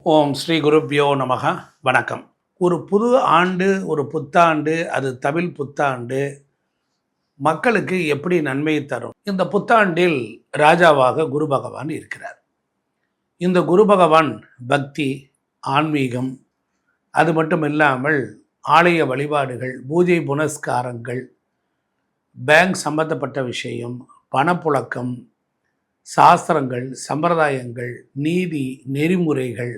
ஓம் ஸ்ரீ குருப்யோ நமக. வணக்கம். ஒரு புது ஆண்டு, ஒரு புத்தாண்டு, அது தமிழ் புத்தாண்டு மக்களுக்கு எப்படி நன்மையை தரும்? இந்த புத்தாண்டில் ராஜாவாக குரு பகவான் இருக்கிறார். இந்த குரு பகவான் பக்தி, ஆன்மீகம், அது மட்டும் இல்லாமல் ஆலய வழிபாடுகள், பூஜை புனஸ்காரங்கள், பேங்க் சம்பந்தப்பட்ட விஷயம், பணப்புழக்கம், சாஸ்திரங்கள், சம்பிரதாயங்கள், நீதி, நெறிமுறைகள்,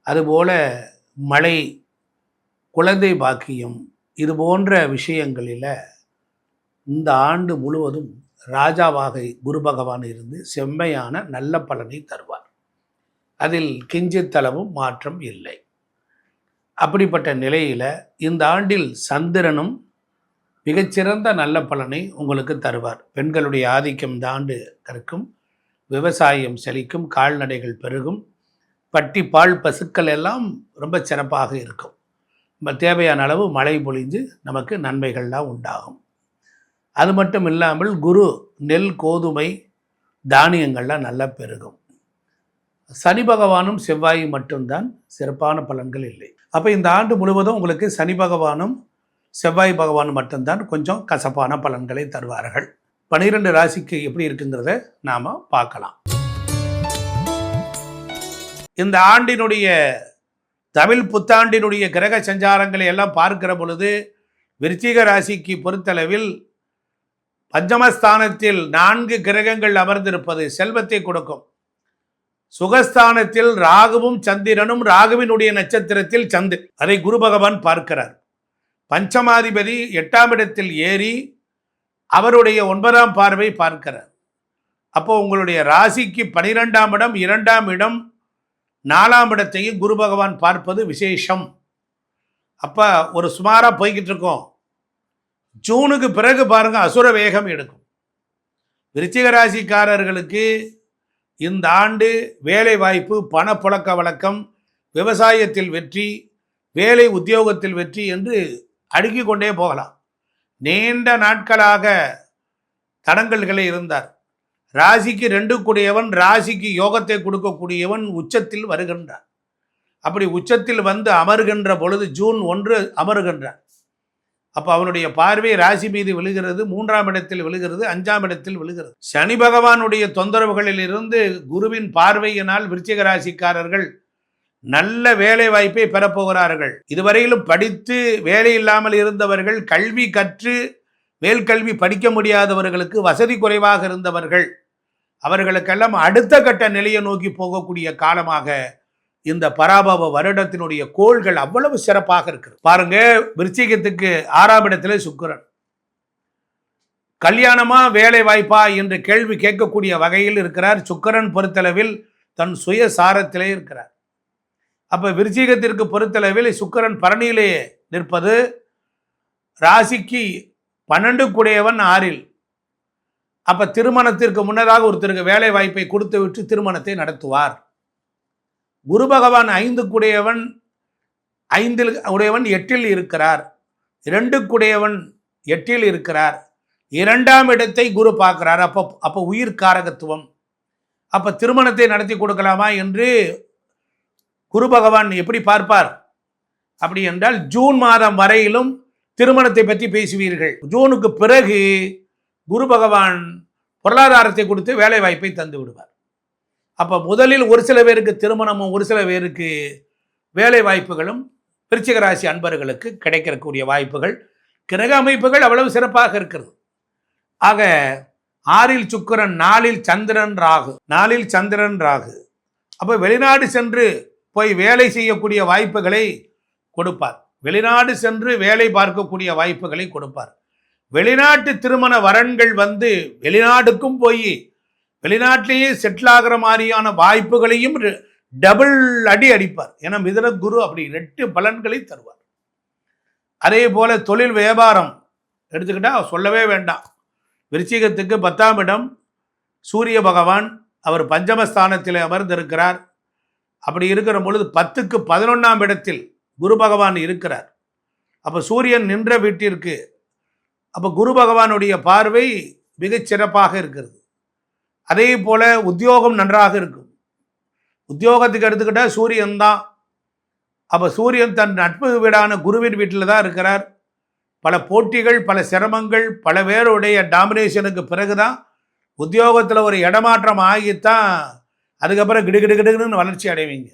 அதுபோல மழை, குழந்தை பாக்கியம், இது போன்ற விஷயங்களில் இந்த ஆண்டு முழுவதும் ராஜாவாக குரு பகவான் இருந்து செம்மையான நல்ல பலனை தருவார். அதில் கிஞ்சித்தளவும் மாற்றம் இல்லை. அப்படிப்பட்ட நிலையில் இந்த ஆண்டில் சந்திரனும் மிகச்சிறந்த நல்ல பலனை உங்களுக்கு தருவார். பெண்களுடைய ஆதிக்கம் இந்த ஆண்டு இருக்கும். விவசாயம் செழிக்கும், கால்நடைகள் பெருகும், பட்டி பால் பசுக்கள் எல்லாம் ரொம்ப சிறப்பாக இருக்கும். நம்ம தேவையான அளவு மழை பொழிஞ்சு நமக்கு நன்மைகள்லாம் உண்டாகும். அது மட்டும் இல்லாமல் குரு நெல், கோதுமை, தானியங்கள்லாம் நல்லா பெருகும். சனி பகவானும் செவ்வாய் மட்டும்தான் சிறப்பான பலன்கள் இல்லை. அப்போ இந்த ஆண்டு முழுவதும் உங்களுக்கு சனி பகவானும் செவ்வாய் பகவானும் மட்டும்தான் கொஞ்சம் கசப்பான பலன்களை தருவார்கள். 12 ராசிக்கு எப்படி இருக்குங்கிறத நாம் பார்க்கலாம். இந்த ஆண்டினுடைய தமிழ் புத்தாண்டினுடைய கிரக சஞ்சாரங்களை எல்லாம் பார்க்கிற பொழுது விருச்சிக ராசிக்கு பொறுத்தளவில் பஞ்சமஸ்தானத்தில் 4 கிரகங்கள் அமர்ந்திருப்பது செல்வத்தை கொடுக்கும். சுகஸ்தானத்தில் ராகுவும் சந்திரனும், ராகுவினுடைய நட்சத்திரத்தில் சந்திரன், அதை குரு பகவான் பார்க்கிறார். பஞ்சமாதிபதி 8ஆம் இடத்தில் ஏறி அவருடைய 9ஆம் பார்வை பார்க்கிறார். அப்போ உங்களுடைய ராசிக்கு 12ஆம் இடம், 2ஆம் இடம், 4ஆம் இடத்தையும் குரு பகவான் பார்ப்பது விசேஷம். அப்போ ஒரு சுமாராக போய்கிட்டு இருக்கோம். ஜூனுக்கு பிறகு பாருங்க, அசுர வேகம் எடுக்கும். விருச்சிக ராசிக்காரர்களுக்கு இந்த ஆண்டு வேலை வாய்ப்பு, பணப்புழக்க வழக்கம், விவசாயத்தில் வெற்றி, வேலை உத்தியோகத்தில் வெற்றி என்று அடுக்கிக் கொண்டே போகலாம். நீண்ட நாட்களாக தடங்கல்களே இருந்தார். ராசிக்கு 2 கூடியவன், ராசிக்கு யோகத்தை கொடுக்கக்கூடியவன் உச்சத்தில் வருகின்றான். அப்படி உச்சத்தில் வந்து அமர்கின்ற பொழுது ஜூன் 1 அமர்கின்றான். அப்போ அவனுடைய பார்வை ராசி மீது விழுகிறது, 3ஆம் இடத்தில் விழுகிறது, 5ஆம் இடத்தில் விழுகிறது. சனி பகவானுடைய தொந்தரவுகளில் இருந்து குருவின் பார்வையினால் விருச்சிக ராசிக்காரர்கள் நல்ல வேலை வாய்ப்பை பெறப்போகிறார்கள். இதுவரையிலும் படித்து வேலை இல்லாமல் இருந்தவர்கள், கல்வி கற்று மேல்கல்வி படிக்க முடியாதவர்களுக்கு, வசதி குறைவாக இருந்தவர்கள், அவர்களுக்கெல்லாம் அடுத்த கட்ட நிலையை நோக்கி போகக்கூடிய காலமாக இந்த பராபவ வருடத்தினுடைய கோள்கள் அவ்வளவு சிறப்பாக இருக்கிறது. பாருங்க, விருச்சிகத்துக்கு 6ஆம் இடத்திலே சுக்கிரன். கல்யாணமா வேலை வாய்ப்பா என்று கேள்வி கேட்கக்கூடிய வகையில் இருக்கிறார். சுக்கிரன் பொறுத்தளவில் தன் சுய சாரத்திலே இருக்கிறார். அப்ப விருச்சிகத்திற்கு பொறுத்தளவில் சுக்கிரன் பரணியிலே நிற்பது, ராசிக்கு 12 கூடியவன் 6இல். அப்ப திருமணத்திற்கு முன்னதாக ஒருத்தருக்கு வேலை வாய்ப்பை கொடுத்து விட்டு திருமணத்தை நடத்துவார். குரு பகவான் 5 கூடியவன், 5 உடையவன் 8இல் இருக்கிறார். 2 கூடியவன் 8இல் இருக்கிறார். 2ஆம் இடத்தை குரு பார்க்கிறார். அப்போ உயிர் காரகத்துவம். அப்ப திருமணத்தை நடத்தி கொடுக்கலாமா என்று குரு பகவான் எப்படி பார்ப்பார்? அப்படி என்றால் ஜூன் மாதம் வரையிலும் திருமணத்தை பற்றி பேசுவீர்கள். ஜூனுக்கு பிறகு குரு பகவான் பொருளாதாரத்தை கொடுத்து வேலை வாய்ப்பை தந்து விடுவார். அப்போ முதலில் ஒரு சில பேருக்கு திருமணமும், ஒரு சில பேருக்கு வேலை வாய்ப்புகளும் விருச்சிக ராசி அன்பர்களுக்கு கிடைக்கக்கூடிய வாய்ப்புகள், கிரக அமைப்புகள் அவ்வளவு சிறப்பாக இருக்கிறது. ஆக 6இல் சுக்கிரன், 4இல் சந்திரன், ராகு, 4இல் சந்திரன் ராகு. அப்போ வெளிநாடு சென்று போய் வேலை செய்யக்கூடிய வாய்ப்புகளை கொடுப்பார். வெளிநாடு சென்று வேலை பார்க்கக்கூடிய வாய்ப்புகளை கொடுப்பார். வெளிநாட்டு திருமண வரன்கள் வந்து வெளிநாட்டுக்கும் போய் வெளிநாட்டிலேயே செட்டில் ஆகிற மாதிரியான வாய்ப்புகளையும் டபுள் அடி அடிப்பார். ஏன்னா மிதுன குரு அப்படி 2 பலன்களை தருவார். அதே போல தொழில் வியாபாரம் எடுத்துக்கிட்டா சொல்லவே வேண்டாம். விருச்சிகத்துக்கு 10ஆம் இடம் சூரிய பகவான், அவர் பஞ்சமஸ்தானத்தில் அமர்ந்திருக்கிறார். அப்படி இருக்கிற பொழுது 10க்கு 11ஆம் இடத்தில் குரு பகவான் இருக்கிறார். அப்போ சூரியன் நின்ற வீட்டிற்கு அப்போ குரு பகவானுடைய பார்வை மிகச் சிறப்பாக இருக்கிறது. அதே போல உத்தியோகம் நன்றாக இருக்கும். உத்தியோகத்துக்கு எடுத்துக்கிட்டால் சூரியன் தான். அப்போ சூரியன் தன் நட்பு வீடான குருவின் வீட்டில் தான் இருக்கிறார். பல போட்டிகள், பல சிரமங்கள், பல பேருடைய டாமினேஷனுக்கு பிறகு தான் உத்தியோகத்தில் ஒரு இடமாற்றம் ஆகித்தான் அதுக்கப்புறம் கிடுகிடுகிடுன்னு வளர்ச்சி அடைவீங்க.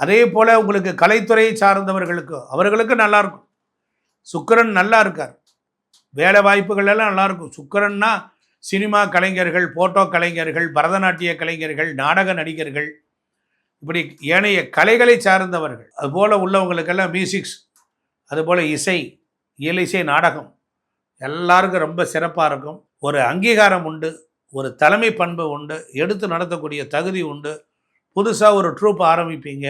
அதே போல் உங்களுக்கு கலைத்துறையை சார்ந்தவர்களுக்கு அவர்களுக்கு நல்லாயிருக்கும். சுக்கிரன் நல்லா இருக்கார், வேலை வாய்ப்புகள் எல்லாம் நல்லாயிருக்கும். சுக்கிரன்னா சினிமா கலைஞர்கள், போட்டோ கலைஞர்கள், பரதநாட்டிய கலைஞர்கள், நாடக நடிகர்கள், இப்படி ஏனைய கலைகளை சார்ந்தவர்கள், அதுபோல் உள்ளவங்களுக்கெல்லாம் மியூசிக்ஸ், அதுபோல் இசை, இயலிசை, நாடகம் எல்லாருக்கும் ரொம்ப சிறப்பாக இருக்கும். ஒரு அங்கீகாரம் உண்டு, ஒரு தலைமை பண்பு உண்டு, எடுத்து நடத்தக்கூடிய தகுதி உண்டு. புதுசாக ஒரு ட்ரூப் ஆரம்பிப்பீங்க,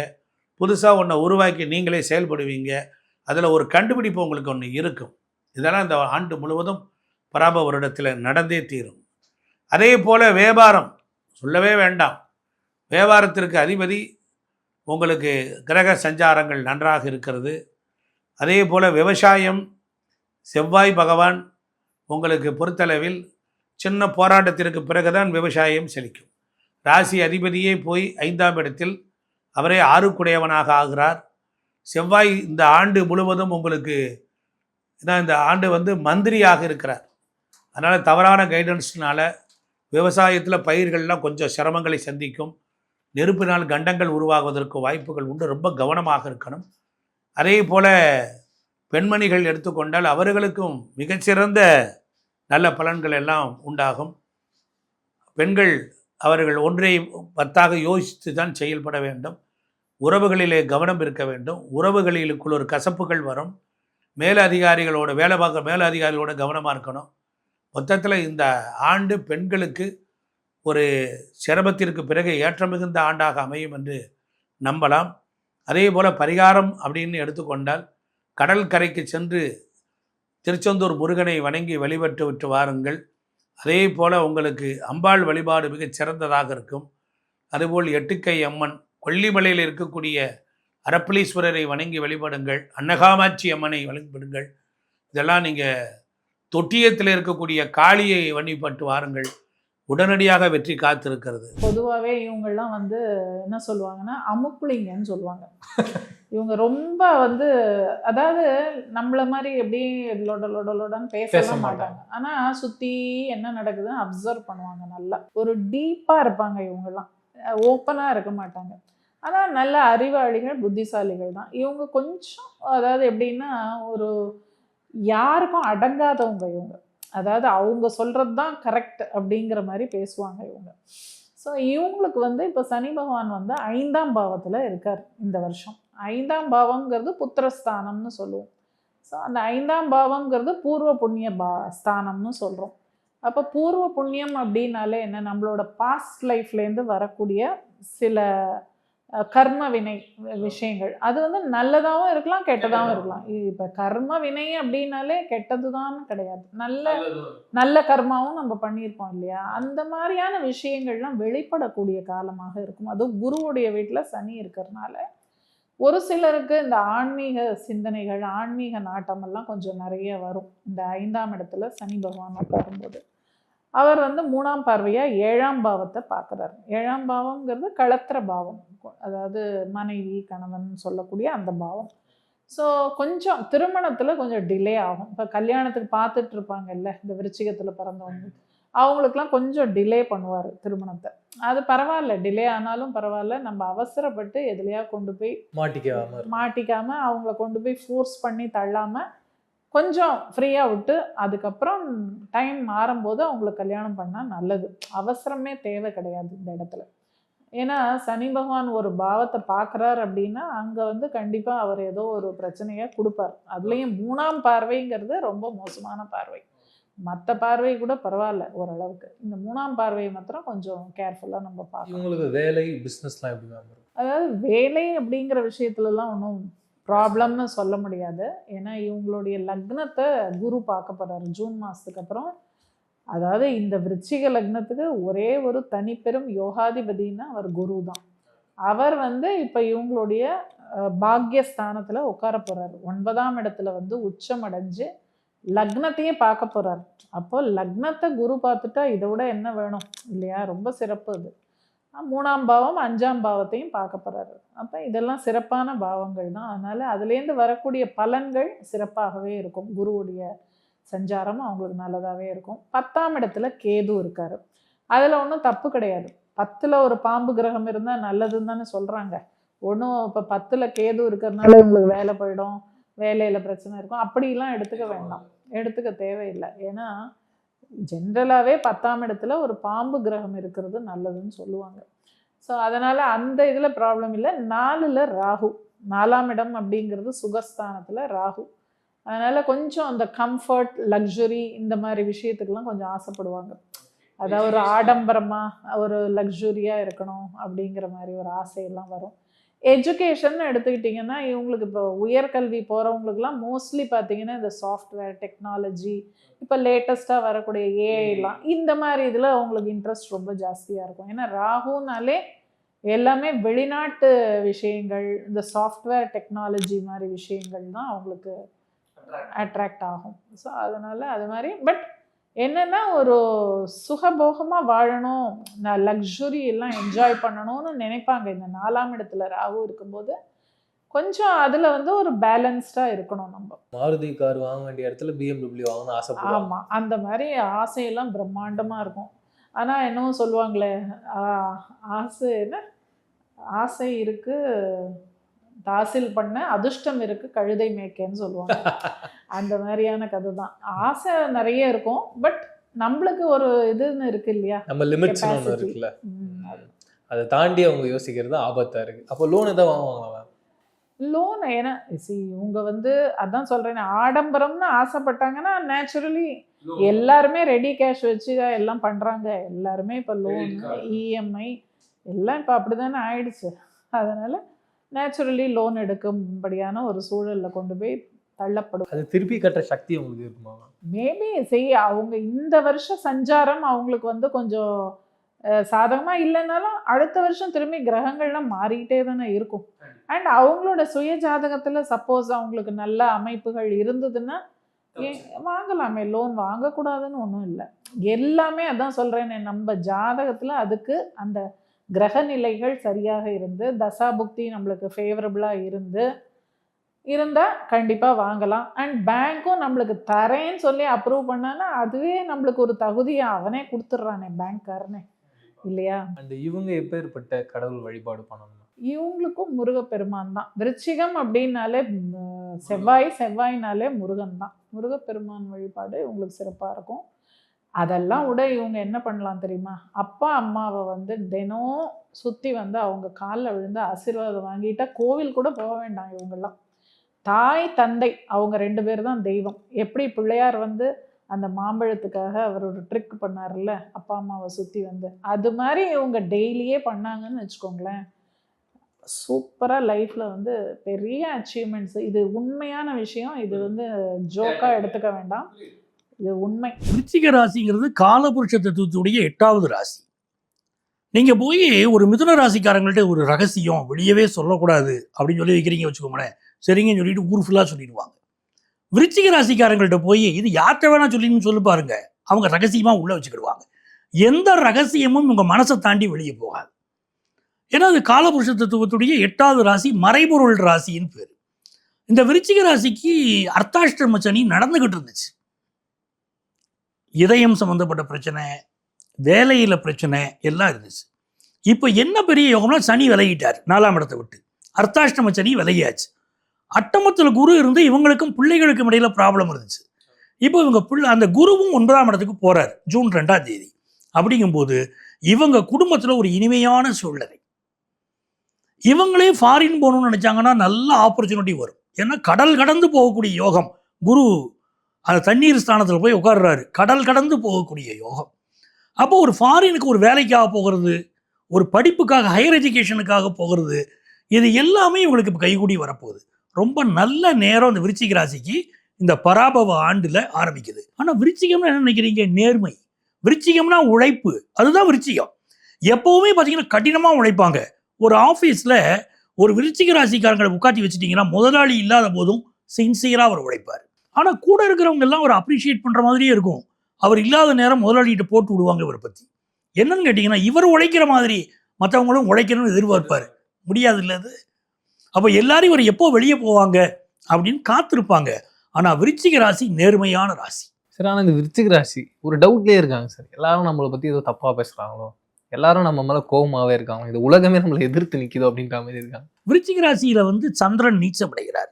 புதுசாக ஒன்றை உருவாக்கி நீங்களே செயல்படுவீங்க. அதில் ஒரு கண்டுபிடிப்பு உங்களுக்கு ஒன்று இருக்கும். இதெல்லாம் இந்த ஆண்டு முழுவதும் பராப வருடத்தில் நடந்தே தீரும். அதே போல் வியாபாரம் சொல்லவே வேண்டாம். வியாபாரத்திற்கு அதிபதி உங்களுக்கு கிரக சஞ்சாரங்கள் நன்றாக இருக்கிறது. அதே போல் விவசாயம், செவ்வாய் பகவான் உங்களுக்கு பொறுத்தளவில் சின்ன போராட்டத்திற்கு பிறகுதான் விவசாயம் செழிக்கும். ராசி அதிபதியே போய் 5ஆம் இடத்தில் அவரே 6க்குடையவனாக ஆகிறார். செவ்வாய் இந்த ஆண்டு முழுவதும் உங்களுக்கு இந்த ஆண்டு மந்திரியாக இருக்கிறார். அதனால் தவறான கைடன்ஸ்னால விவசாயத்தில் பயிர்கள்லாம் கொஞ்சம் சிரமங்களை சந்திக்கும். நெருப்பினால் கண்டங்கள் உருவாகுவதற்கு வாய்ப்புகள் உண்டு. ரொம்ப கவனமாக இருக்கணும். அதே போல் பெண்மணிகள் எடுத்துக்கொண்டால் அவர்களுக்கும் மிகச்சிறந்த நல்ல பலன்கள் எல்லாம் உண்டாகும். பெண்கள் அவர்கள் ஒன்றை 10ஆக யோசித்து தான் செயல்பட வேண்டும். உறவுகளிலே கவனம் இருக்க வேண்டும். உறவுகளிலுக்குள் ஒரு கசப்புகள் வரும். மேலதிகாரிகளோட வேலை பார்க்குற மேலதிகாரிகளோட கவனமாக இருக்கணும். மொத்தத்தில் இந்த ஆண்டு பெண்களுக்கு ஒரு சிரமத்திற்கு பிறகு ஏற்ற மிகுந்த ஆண்டாக அமையும் என்று நம்பலாம். அதே போல் பரிகாரம் அப்படின்னு எடுத்துக்கொண்டால் கடல் கரைக்கு சென்று திருச்செந்தூர் முருகனை வணங்கி வழிபட்டு விட்டு வாருங்கள். அதே போல் உங்களுக்கு அம்பாள் வழிபாடு மிகச் சிறந்ததாக இருக்கும். அதுபோல் எட்டுக்கை அம்மன், கொல்லிமலையில் இருக்கக்கூடிய அரப்பளீஸ்வரரை வணங்கி வழிபடுங்கள். அன்னகாமாட்சி அம்மனை வழிபடுங்கள். இதெல்லாம் நீங்கள் தொட்டியத்தில் இருக்கக்கூடிய காளியை வழிபட்டு வாருங்கள். உடனடியாக வெற்றி காத்திருக்கிறது. பொதுவாகவே இவங்கெல்லாம் என்ன சொல்லுவாங்கன்னா அமுக்குளிங்கன்னு சொல்லுவாங்க. இவங்க ரொம்ப அதாவது நம்மள மாதிரி எப்படி லொடன்னு பேசலாம் மாட்டாங்க. ஆனால் சுற்றி என்ன நடக்குதுன்னு அப்சர்வ் பண்ணுவாங்க. நல்லா ஒரு டீப்பாக இருப்பாங்க. இவங்கெல்லாம் ஓப்பனாக இருக்க மாட்டாங்க. ஆனால் நல்ல அறிவாளிகள், புத்திசாலிகள் தான் இவங்க. கொஞ்சம் அதாவது எப்படின்னா ஒரு யாருக்கும் அடங்காதவங்க இவங்க. அதாவது அவங்க சொல்கிறது தான் கரெக்ட் அப்படிங்கிற மாதிரி பேசுவாங்க இவங்க. ஸோ இவங்களுக்கு இப்போ சனி பகவான் 5ஆம் பாவத்தில் இருக்கார் இந்த வருஷம். 5ஆம் பாவங்கிறது புத்திரஸ்தானம்னு சொல்லுவோம். ஸோ அந்த 5ஆம் பாவங்கிறது பூர்வ புண்ணிய ஸ்தானம்னு சொல்கிறோம். அப்போ பூர்வ புண்ணியம் அப்படின்னாலே என்ன, நம்மளோட பாஸ்ட் லைஃப்லேருந்து வரக்கூடிய சில கர்ம வினை விஷயங்கள். அது நல்லதாகவும் இருக்கலாம், கெட்டதாகவும் இருக்கலாம். இப்போ கர்ம வினை அப்படின்னாலே கெட்டது தான் கிடையாது, நல்ல கர்மாவும் நம்ம பண்ணியிருப்போம் இல்லையா. அந்த மாதிரியான விஷயங்கள்லாம் வெளிப்படக்கூடிய காலமாக இருக்கும். அதுவும் குருவுடைய வீட்டில் சனி இருக்கிறதுனால ஒரு சிலருக்கு இந்த ஆன்மீக சிந்தனைகள், ஆன்மீக நாட்டமெல்லாம் கொஞ்சம் நிறைய வரும். இந்த 5ஆம் இடத்துல சனி பகவான் உட்காரும்போது அவர் 3ஆம் பார்வையாக 7ஆம் பாவத்தை பார்க்குறாரு. 7ஆம் பாவங்கிறது களத்திர பாவம், அதாவது மனைவி கணவன் சொல்லக்கூடிய அந்த பாவம். ஸோ கொஞ்சம் திருமணத்தில் கொஞ்சம் டிலே ஆகும். இப்போ கல்யாணத்துக்கு பார்த்துட்டு இருப்பாங்கல்ல இந்த விருச்சிகத்தில் பிறந்தவங்க, அவங்களுக்குலாம் கொஞ்சம் டிலே பண்ணுவார் திருமணத்தை. அது பரவாயில்ல, டிலே ஆனாலும் பரவாயில்ல. நம்ம அவசரப்பட்டு எதுலையா கொண்டு போய் மாட்டிக்காமல் அவங்கள கொண்டு போய் ஃபோர்ஸ் பண்ணி தள்ளாமல் கொஞ்சம் ஃப்ரீயாக விட்டு அதுக்கப்புறம் டைம் மாறும்போது அவங்களுக்கு கல்யாணம் பண்ணால் நல்லது. அவசரமே தேவை கிடையாது இந்த இடத்துல. ஏன்னா சனி பகவான் ஒரு பாவத்தை பார்க்குறார் அப்படின்னா அங்கே கண்டிப்பாக அவர் ஏதோ ஒரு பிரச்சனையை கொடுப்பார். அதுலேயும் 3ஆம் பார்வைங்கிறது ரொம்ப மோசமான பார்வை. மற்ற பார்வை கூட பரவாயில்ல ஓரளவுக்கு. இந்த 3ஆம் பார்வையை மாத்திரம் கொஞ்சம் கேர்ஃபுல்லாக நம்ம பார்க்கணும். உங்களுக்கு வேலை, பிஸ்னஸ்லாம் எப்படி மேம்? அதாவது வேலை அப்படிங்கிற விஷயத்துலலாம் ஒன்றும் ப்ராப்ளம்னு சொல்ல முடியாது. ஏன்னா இவங்களுடைய லக்னத்தை குரு பார்க்க போகிறாரு ஜூன் மாதத்துக்கு அப்புறம். அதாவது இந்த விருச்சிக லக்னத்துக்கு ஒரே ஒரு தனிப்பெரும் யோகாதிபதினா அவர் குரு தான். அவர் இப்போ இவங்களுடைய பாக்யஸ்தானத்தில் உட்கார போகிறார். 9ஆம் இடத்துல உச்சம் அடைஞ்சு லக்னத்தையே பார்க்க போகிறார். அப்போ லக்னத்தை குரு பார்த்துட்டா இதை விட என்ன வேணும் இல்லையா? ரொம்ப சிறப்பு அது. 3ஆம் பாவம் 5ஆம் பாவத்தையும் பார்க்க போகிறாரு. அப்போ இதெல்லாம் சிறப்பான பாவங்கள் தான். அதனால் அதுலேருந்து வரக்கூடிய பலன்கள் சிறப்பாகவே இருக்கும். குருவுடைய சஞ்சாரம் அவங்களுக்கு நல்லதாகவே இருக்கும். 10ஆம் இடத்துல கேது இருக்கார். அதில் ஒன்றும் தப்பு கிடையாது. 10ல் ஒரு பாம்பு கிரகம் இருந்தால் நல்லதுன்னு தானே சொல்கிறாங்க. ஒன்றும் இப்போ 10ல் கேது இருக்கிறதுனால உங்களுக்கு வேலை போயிடும், வேலையில் பிரச்சனை இருக்கும், அப்படிலாம் எடுத்துக்க வேண்டாம், எடுத்துக்க தேவையில்லை. ஏன்னா ஜென்ரலாகவே 10ஆம் இடத்துல ஒரு பாம்பு கிரகம் இருக்கிறது நல்லதுன்னு சொல்லுவாங்க. ஸோ அதனால் அந்த இதில் ப்ராப்ளம் இல்லை. 4ல் ராகு, 4ஆம் இடம் அப்படிங்கிறது சுகஸ்தானத்தில் ராகு. அதனால் கொஞ்சம் அந்த கம்ஃபர்ட், லக்ஸுரி இந்த மாதிரி விஷயத்துக்கெல்லாம் கொஞ்சம் ஆசைப்படுவாங்க. அதாவது ஒரு ஆடம்பரமாக ஒரு லக்ஸுரியாக இருக்கணும் அப்படிங்கிற மாதிரி ஒரு ஆசையெல்லாம் வரும். எஜுகேஷன் எடுத்துக்கிட்டிங்கன்னா இவங்களுக்கு இப்போ உயர்கல்வி போகிறவங்களுக்குலாம் மோஸ்ட்லி பார்த்தீங்கன்னா இந்த சாஃப்ட்வேர் டெக்னாலஜி, இப்போ லேட்டஸ்ட்டாக வரக்கூடிய ஏஐலாம், இந்த மாதிரி இதில் அவங்களுக்கு இன்ட்ரெஸ்ட் ரொம்ப ஜாஸ்தியாக இருக்கும். ஏன்னா ராகுனாலே எல்லாமே வெளிநாட்டு விஷயங்கள், இந்த சாஃப்ட்வேர் டெக்னாலஜி மாதிரி விஷயங்கள் தான் அவங்களுக்கு அட்ராக்ட் ஆகும். ஸோ அதனால் அது மாதிரி பட் என்னென்னா ஒரு சுகபோகமாக வாழணும், நான் லக்ஸுரி எல்லாம் என்ஜாய் பண்ணணும்னு நினைப்பாங்க. இந்த 4ஆம் இடத்துல ராகு இருக்கும்போது கொஞ்சம் அதில் வந்து ஒரு பேலன்ஸ்டாக இருக்கணும். நம்ம மாருதி கார் வாங்க வேண்டிய இடத்துல BMW வாங்கணும்னு ஆசைப்படுவாங்க. ஆமாம், அந்த மாதிரி ஆசையெல்லாம் பிரம்மாண்டமாக இருக்கும். ஆனால் என்னவோ சொல்லுவாங்களே, ஆசை என்ன ஆசை இருக்குது தாசில் பண்ண, அதிர்ஷ்டம் இருக்குது கழுதை மேய்க்கன்னு சொல்லுவாங்க. அந்த மாதிரியான கதை தான். ஆசை நிறைய இருக்கும், பட் நம்மளுக்கு ஒரு இதுன்னு இருக்கு இல்லையா, நம்ம லிமிட்ஸ் ஒன்று இருக்குல்ல, அதை தாண்டி அவங்க யோசிக்கிறது ஆபத்தாக இருக்குது. அப்போ லோன் எதாவது வாங்குவாங்களா? லோன் ஏன்னா இவங்க வந்து அதான் சொல்கிறேன், ஆடம்பரம்னு ஆசைப்பட்டாங்கன்னா நேச்சுரலி எல்லாருமே ரெடி கேஷ் வச்சு எல்லாம் பண்ணுறாங்க. எல்லாருமே இப்போ லோன், இஎம்ஐ எல்லாம் இப்போ அப்படி தானே ஆயிடுச்சு. அதனால் நேச்சுரலி லோன் எடுக்கும்படியான ஒரு சூழலில் கொண்டு போய் தள்ளப்படும். அது திருப்பி கட்டுற சக்தி உங்களுக்கு இருக்குமா? மேபி அவங்க இந்த வருஷம் சஞ்சாரம் அவங்களுக்கு வந்து கொஞ்சம் சாதகமாக இல்லைனாலும் அடுத்த வருஷம் திரும்பி கிரகங்கள்லாம் மாறிக்கிட்டே தானே இருக்கும். அண்ட் அவங்களோட சுய ஜாதகத்தில் சப்போஸ் அவங்களுக்கு நல்ல அமைப்புகள் இருந்ததுன்னா வாங்கலாமே. லோன் வாங்கக்கூடாதுன்னு ஒன்றும் இல்லை. எல்லாமே அதான் சொல்கிறேன், நம்ம ஜாதகத்தில் அதுக்கு அந்த கிரக நிலைகள் சரியாக இருந்து தசாபுக்தி நம்மளுக்கு ஃபேவரபுளாக இருந்தால் கண்டிப்பாக வாங்கலாம். அண்ட் பேங்க்கும் நம்மளுக்கு தரேன்னு சொல்லி அப்ரூவ் பண்ணான்னா அதுவே நம்மளுக்கு ஒரு தகுதியை அவனே கொடுத்துட்றானே பேங்க்காரனே, இல்லையா? அண்ட் இவங்க எப்பேற்பட்ட கடவுள் வழிபாடு பண்ணணும்? இவங்களுக்கும் முருகப்பெருமான் தான். விருச்சிகம் அப்படின்னாலே செவ்வாய்னாலே முருகன் தான். முருகப்பெருமான் வழிபாடு இவங்களுக்கு சிறப்பாக இருக்கும். அதெல்லாம் விட இவங்க என்ன பண்ணலாம் தெரியுமா, அப்பா அம்மாவை வந்து தினம் சுற்றி வந்து அவங்க காலில் விழுந்து ஆசீர்வாதம் வாங்கிட்டா கோவில் கூட போக வேண்டாம். இவங்கெல்லாம் தாய் தந்தை அவங்க 2 பேர் தான் தெய்வம். எப்படி பிள்ளையார் வந்து அந்த மாம்பழத்துக்காக அவர் ஒரு ட்ரிக் பண்ணார்ல அப்பா அம்மாவை சுற்றி வந்து, அது மாதிரி இவங்க டெய்லியே பண்ணாங்கன்னு வச்சுக்கோங்களேன், சூப்பராக லைஃப்பில் வந்து பெரிய அச்சீவ்மெண்ட்ஸ். இது உண்மையான விஷயம், இது வந்து ஜோக்காக எடுத்துக்க வேண்டாம், இது உண்மை. விருச்சிக ராசிங்கிறது காலபுருஷ தத்துவத்துடைய 8வது ராசி. நீங்கள் போய் ஒரு மிதுன ராசிக்காரங்கள்ட்ட ஒரு ரகசியம் வெளியவே சொல்லக்கூடாது அப்படின்னு சொல்லி வைக்கிறீங்க வச்சுக்கோங்களேன், சரிங்கன்னு சொல்லிட்டு ஊர் ஃபுல்லாக சொல்லிடுவாங்க. விருச்சிக ராசிக்காரங்கள்ட்ட போய் இது யார்கிட்ட வேணா சொல்லின்னு சொல்லி பாருங்க, அவங்க ரகசியமாக உள்ளே வச்சுக்கிடுவாங்க. எந்த ரகசியமும் உங்கள் மனசை தாண்டி வெளியே போகாது. ஏன்னா அது காலபுருஷ தத்துவத்துடைய 8வது ராசி, மறைபொருள் ராசின்னு பேர். இந்த விருச்சிக ராசிக்கு அர்த்தாஷ்டம சனி நடந்துகிட்டு இருந்துச்சு. இதயம் சம்மந்தப்பட்ட பிரச்சனை, வேலையில் பிரச்சனை எல்லாம் இருந்துச்சு. இப்போ என்ன பெரிய யோகம்னா சனி விலகிட்டார் 4ஆம் இடத்தை விட்டு, அர்த்தாஷ்டம சனி விலகியாச்சு. அட்டமத்தில் குரு இருந்து இவங்களுக்கும் பிள்ளைகளுக்கும் இடையில ப்ராப்ளம் இருந்துச்சு. இப்போ இவங்க அந்த குருவும் 9ஆம் இடத்துக்கு போறார் ஜூன் 2ஆம் தேதி. அப்படிங்கும்போது இவங்க குடும்பத்தில் ஒரு இனிமையான சூழ்நிலை. இவங்களே ஃபாரின் போகணும்னு நினைச்சாங்கன்னா நல்ல ஆப்பர்ச்சுனிட்டி வரும். ஏன்னா கடல் கடந்து போகக்கூடிய யோகம். குரு அந்த தண்ணீர் ஸ்தானத்தில் போய் உட்கார்றாரு, கடல் கடந்து போகக்கூடிய யோகம். அப்போ ஒரு ஃபாரினுக்கு ஒரு வேலைக்காக போகிறது, ஒரு படிப்புக்காக ஹையர் எஜுகேஷனுக்காக போகிறது, இது எல்லாமே இவங்களுக்கு இப்போ கைகூடி வரப்போகுது. ரொம்ப நல்ல நேரம் இந்த விருச்சிக ராசிக்கு இந்த பராபவ ஆண்டில் ஆரம்பிக்குது. ஆனால் விருச்சிகம்னா என்ன நினைக்கிறீங்க? நேர்மை. விருச்சிகம்னா உழைப்பு, அதுதான் விருச்சிகம். எப்போவுமே பார்த்தீங்கன்னா கடினமாக உழைப்பாங்க. ஒரு ஆஃபீஸில் ஒரு விருச்சிக ராசிக்காரங்களை உட்காத்தி வச்சுட்டிங்கன்னா முதலாளி இல்லாத போதும் சின்சியராக அவர் உழைப்பார். ஆனால் கூட இருக்கிறவங்க எல்லாம் அவர் அப்ரிஷியேட் பண்ணுற மாதிரியே இருக்கும். அவர் இல்லாத நேரம் முதலாளிகிட்ட போட்டு விடுவாங்க இவரை பற்றி. என்னன்னு கேட்டிங்கன்னா இவர் உழைக்கிற மாதிரி மற்றவங்களும் உழைக்கணும்னு எதிர்பார்ப்பார். முடியாது இல்லை அது. அப்போ எல்லாரும் இவர் எப்போ வெளியே போவாங்க அப்படின்னு காத்திருப்பாங்க. ஆனால் விருச்சிக ராசி நேர்மையான ராசி. சார், ஆனால் இந்த விருச்சிக ராசி ஒரு டவுட்லேயே இருக்காங்க சார். எல்லாரும் நம்மளை பற்றி ஏதோ தப்பாக பேசுகிறாங்களோ, எல்லாரும் நம்ம மேலே கோபமாகவே இருக்காங்க, இந்த உலகமே நம்மளை எதிர்த்து நிற்கிதோ அப்படின்ற மாதிரி இருக்காங்க. விருச்சிக ராசியில் வந்து சந்திரன் நீச்சமடைகிறார்.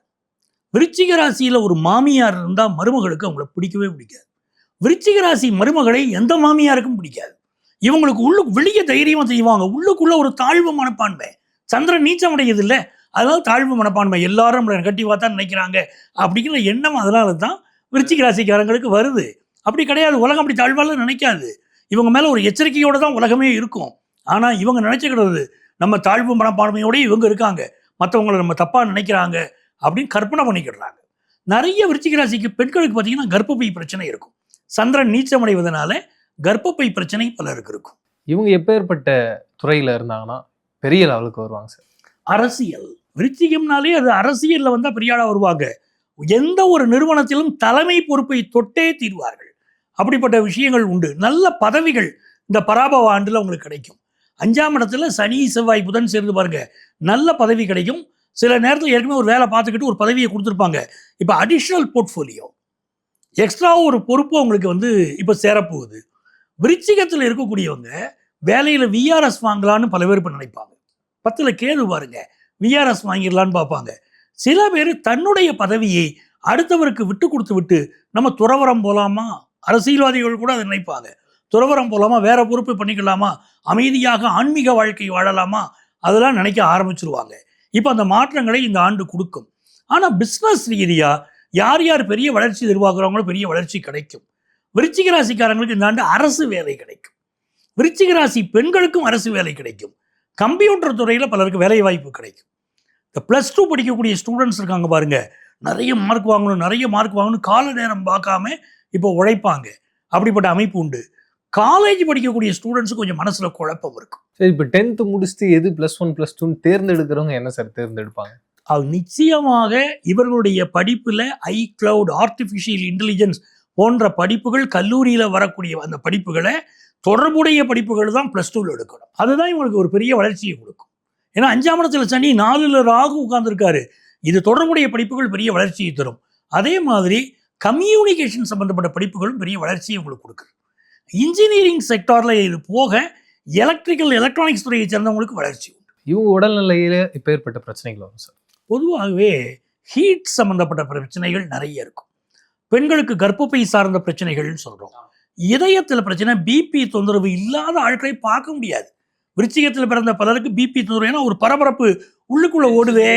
விருச்சிக ராசியில் ஒரு மாமியார் இருந்தால் மருமகளுக்கு அவங்கள பிடிக்கவே பிடிக்காது. விருச்சிக ராசி மருமகளை எந்த மாமியாருக்கும் பிடிக்காது. இவங்களுக்கு வெளியே தைரியமாக செய்வாங்க, உள்ளுக்குள்ள ஒரு தாழ்வு மனப்பான்மை. சந்திரன் நீச்சமடைகிறது இல்லை, அதனால தாழ்வு மனப்பான்மை, எல்லாரும் நம்மளை கட்டி பார்த்தா நினைக்கிறாங்க அப்படிங்கிற எண்ணம் அதனால தான் விருச்சிக ராசிக்காரங்களுக்கு வருது. அப்படி கிடையாது, உலகம் அப்படி தாழ்வால நினைக்காது. இவங்க மேலே ஒரு எச்சரிக்கையோடு தான் உலகமே இருக்கும். ஆனால் இவங்க நினைச்சுக்கிறது நம்ம தாழ்வு மனப்பான்மையோடய இவங்க இருக்காங்க, மற்றவங்களை நம்ம தப்பாக நினைக்கிறாங்க அப்படின்னு கற்பனை பண்ணிக்கிடுறாங்க. நிறைய விருச்சிக ராசிக்கு பெண்களுக்கு பார்த்தீங்கன்னா கர்ப்பப்பை பிரச்சனை இருக்கும். சந்திரன் நீச்சமடைவதனால கர்ப்பப்பை பிரச்சனை பலருக்கு இருக்கும். இவங்க எப்பேற்பட்ட துறையில் இருந்தாங்கன்னா பெரிய லெவலுக்கு வருவாங்க சார்? அரசியல். விருச்சிகம்னாலே அது அரசியலில் வந்தால் பெரிய ஆளாக வருவாங்க. எந்த ஒரு நிறுவனத்திலும் தலைமை பொறுப்பை தொட்டே தீர்வார்கள். அப்படிப்பட்ட விஷயங்கள் உண்டு. நல்ல பதவிகள் இந்த பராபவ ஆண்டில் உங்களுக்கு கிடைக்கும். 5ஆம் இடத்துல சனி செவ்வாய் புதன் சேர்ந்து பாருங்க, நல்ல பதவி கிடைக்கும். சில நேரத்தில் ஏற்கனவே ஒரு வேலை பார்த்துக்கிட்டு ஒரு பதவியை கொடுத்துருப்பாங்க, இப்போ அடிஷ்னல் போர்ட்ஃபோலியோ எக்ஸ்ட்ரா ஒரு பொறுப்பு அவங்களுக்கு வந்து இப்போ சேரப்போகுது. விருச்சிகத்தில் இருக்கக்கூடியவங்க வேலையில் விஆர்எஸ் வாங்கலான்னு பல பேர் இப்போ நினைப்பாங்க. 10ல் கேது பாருங்க, விஆர்எஸ் வாங்கிடலான்னு பார்ப்பாங்க. சில பேர் தன்னுடைய பதவியை அடுத்தவருக்கு விட்டு கொடுத்து விட்டு நம்ம துறவரம் போகலாமா, அரசியல்வாதிகள் கூட அதை நினைப்பாங்க, துறவரம் போகலாமா, வேற பொறுப்பு பண்ணிக்கலாமா, அமைதியாக ஆன்மீக வாழ்க்கை வாழலாமா, அதெல்லாம் நினைக்க ஆரம்பிச்சிருவாங்க. இப்போ அந்த மாற்றங்களை இந்த ஆண்டு கொடுக்கும். ஆனால் பிஸ்னஸ் ரீதியாக யார் யார் பெரிய வளர்ச்சி எதிர்பார்க்குறவங்களோ பெரிய வளர்ச்சி கிடைக்கும். விருச்சிக ராசிக்காரங்களுக்கு இந்த ஆண்டு அரசு வேலை கிடைக்கும். விருச்சிக ராசி பெண்களுக்கும் அரசு வேலை கிடைக்கும். கம்ப்யூட்டர் துறையில் பலருக்கு வேலை வாய்ப்பு கிடைக்கும். இந்த +2 படிக்கக்கூடிய ஸ்டூடெண்ட்ஸ் இருக்காங்க பாருங்க, நிறைய மார்க் வாங்கணும் கால நேரம் பார்க்காம இப்போ உழைப்பாங்க. அப்படிப்பட்ட அமைப்பு உண்டு. காலேஜ் படிக்கக்கூடிய ஸ்டூடெண்ட்ஸு கொஞ்சம் மனசில் குழப்பம் இருக்கும். சரி, இப்போ 10th முடிச்சுட்டு எது +1 +2 தேர்ந்தெடுக்கிறவங்க என்ன சார் தேர்ந்தெடுப்பாங்க? அது நிச்சயமாக இவர்களுடைய படிப்பில் iCloud, ஆர்டிஃபிஷியல் இன்டெலிஜென்ஸ் போன்ற படிப்புகள், கல்லூரியில் வரக்கூடிய அந்த படிப்புகளை தொடர்புடைய படிப்புகள் தான் +2ல் எடுக்கணும். அதுதான் இவங்களுக்கு ஒரு பெரிய வளர்ச்சியை கொடுக்கும். ஏன்னா 5ஆம் இடத்துல சனி, 4ல் ராகு உட்கார்ந்துருக்காரு. இது தொடர்புடைய படிப்புகள் பெரிய வளர்ச்சியை தரும். அதே மாதிரி கம்யூனிகேஷன் சம்பந்தப்பட்ட படிப்புகளும் பெரிய வளர்ச்சியை உங்களுக்கு கொடுக்குது. இன்ஜினியரிங் செக்டாரில் இது போக எலக்ட்ரானிக்ஸ் துறையை சேர்ந்தவங்களுக்கு வளர்ச்சி உண்டு. இவங்க உடல்நிலையில் இப்போ ஏற்பட்ட பிரச்சனைகள் வரும் சார்? பொதுவாகவே ஹீட் சம்பந்தப்பட்ட பிரச்சனைகள் நிறைய இருக்கும். பெண்களுக்கு கர்ப்பப்பை சார்ந்த பிரச்சனைகள்னு சொல்கிறோம். இதயத்தில் பிரச்சனை, பிபி தொந்தரவு இல்லாத ஆட்களை பார்க்க முடியாது. விருச்சிகத்தில் பிறந்த பலருக்கு பிபி தொந்தரவு, ஏன்னா ஒரு பரபரப்பு உள்ளுக்குள்ளே ஓடுதே,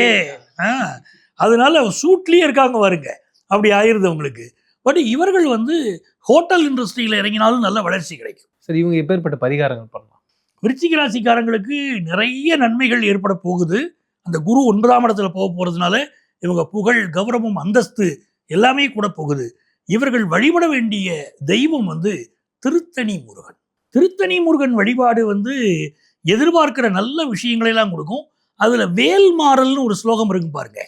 அதனால சூட்லேயே இருக்காங்க பாருங்க, அப்படி ஆயிடுது அவங்களுக்கு. பட் இவர்கள் வந்து ஹோட்டல் இண்டஸ்ட்ரியில் இறங்கினாலும் நல்ல வளர்ச்சி கிடைக்கும். சரி, இவங்க எப்பேற்பட்ட பரிகாரங்கள் பண்ணலாம்? விருச்சிக ராசிக்காரங்களுக்கு நிறைய நன்மைகள் ஏற்பட போகுது. அந்த குரு 9ஆம் இடத்துல போக போகிறதுனால இவங்க புகழ், கௌரவம், அந்தஸ்து எல்லாமே கூட போகுது. இவர்கள் வழிபட வேண்டிய தெய்வம் வந்து திருத்தணி முருகன். திருத்தணி முருகன் வழிபாடு வந்து எதிர்பார்க்கிற நல்ல விஷயங்களெல்லாம் கொடுக்கும். அதில் வேல்மாறல்னு ஒரு ஸ்லோகம் இருக்கு பாருங்க.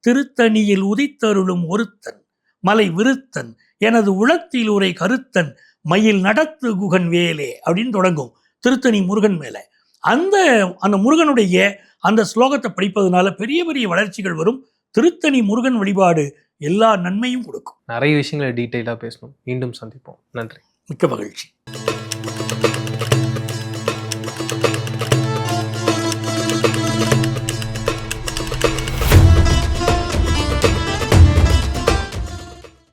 திருத்தணியில் உதித்தருளும் ஒருத்தன் மலை விருத்தன் எனது உளத்தில் உரை கருத்தன் மயில் நடத்து குகன் வேலே அப்படின்னு தொடங்கும் திருத்தணி முருகன் மேலே. அந்த முருகனுடைய அந்த ஸ்லோகத்தை படிப்பதனால பெரிய பெரிய வளர்ச்சிகள் வரும். திருத்தணி முருகன் வழிபாடு எல்லா நன்மையும் கொடுக்கும். நிறைய விஷயங்களை டீட்டெயிலாக பேசணும். மீண்டும் சந்திப்போம். நன்றி. மிக்க மகிழ்ச்சி.